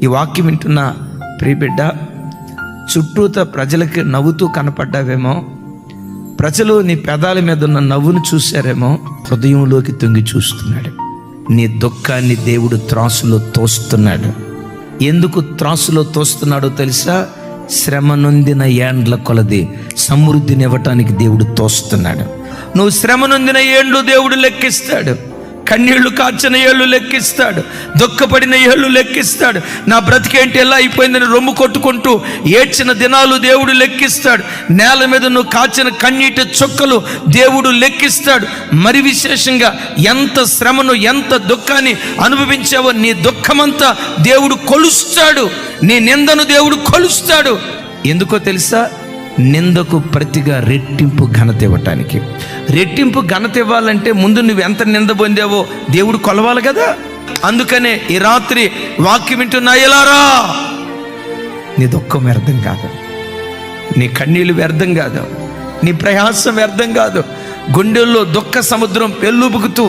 ఈ వాక్యం వింటున్న ప్రియబిడ్డ, చుట్టూత ప్రజలకి నవ్వుతూ కనపడ్డావేమో, ప్రజలు నీ పెదాల మీద ఉన్న నవ్వును చూశారేమో, హృదయంలోకి తొంగి చూస్తున్నాడు. నీ దుఃఖాన్ని దేవుడు త్రాసులో తోస్తున్నాడు. ఎందుకు త్రాసులో తోస్తున్నాడో తెలుసా? శ్రమ నొందిన ఏండ్ల కొలది సమృద్ధినివ్వటానికి దేవుడు తోస్తున్నాడు. నువ్వు శ్రమ నొందిన ఏండ్లు దేవుడు లెక్కిస్తాడు. కన్నీళ్లు కార్చిన ఏళ్ళు లెక్కిస్తాడు. దుఃఖపడిన ఏళ్ళు లెక్కిస్తాడు. నా బ్రతికేంటి ఎలా అయిపోయిందని రొమ్ము కొట్టుకుంటూ ఏడ్చిన దినాలు దేవుడు లెక్కిస్తాడు. నేల మీద నువ్వు కాచిన కన్నీటి చుక్కలు దేవుడు లెక్కిస్తాడు. మరి విశేషంగా ఎంత శ్రమను, ఎంత దుఃఖాన్ని అనుభవించావో నీ దుఃఖమంతా దేవుడు కొలుస్తాడు. నీ నిందను దేవుడు కొలుస్తాడు. ఎందుకో తెలుసా? నిందకు ప్రతిగా రెట్టింపు ఘనత ఇవ్వటానికి. రెట్టింపు ఘనత ఇవ్వాలంటే ముందు నువ్వు ఎంత నింద పొందావో దేవుడు కొలవాలి కదా. అందుకనే ఈ రాత్రి వాక్యం వింటున్నా ఎలారా, నీ దుఃఖం వ్యర్థం కాదు, నీ కన్నీళ్ళు వ్యర్థం కాదు, నీ ప్రయాసం వ్యర్థం కాదు. గుండెల్లో దుఃఖ సముద్రం పెళ్ళుబుకుతూ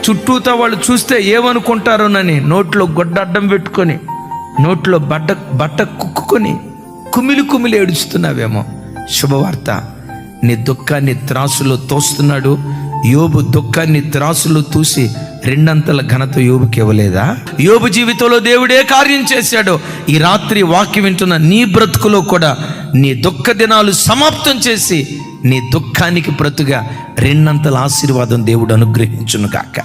చుట్టూతో వాళ్ళు చూస్తే ఏమనుకుంటారోనని నోట్లో గొడ్డ అడ్డం పెట్టుకొని, నోట్లో బట్ట కుక్కుకొని కుమిలి ఏడుస్తున్నావేమో. శుభవార్త, నీ దుఃఖాన్ని త్రాసులో తోస్తున్నాడు. యోబు దుఃఖాన్ని త్రాసులో తూసి రెండంతల ఘనత యోబుకి ఇవ్వలేదా? యోబు జీవితంలో దేవుడే కార్యం చేశాడు. ఈ రాత్రి వాక్యం వింటున్న నీ బ్రతుకులో కూడా నీ దుఃఖ దినాలు సమాప్తం చేసి నీ దుఃఖానికి ప్రతుగా రెండంతల ఆశీర్వాదం దేవుడు అనుగ్రహించును గాక.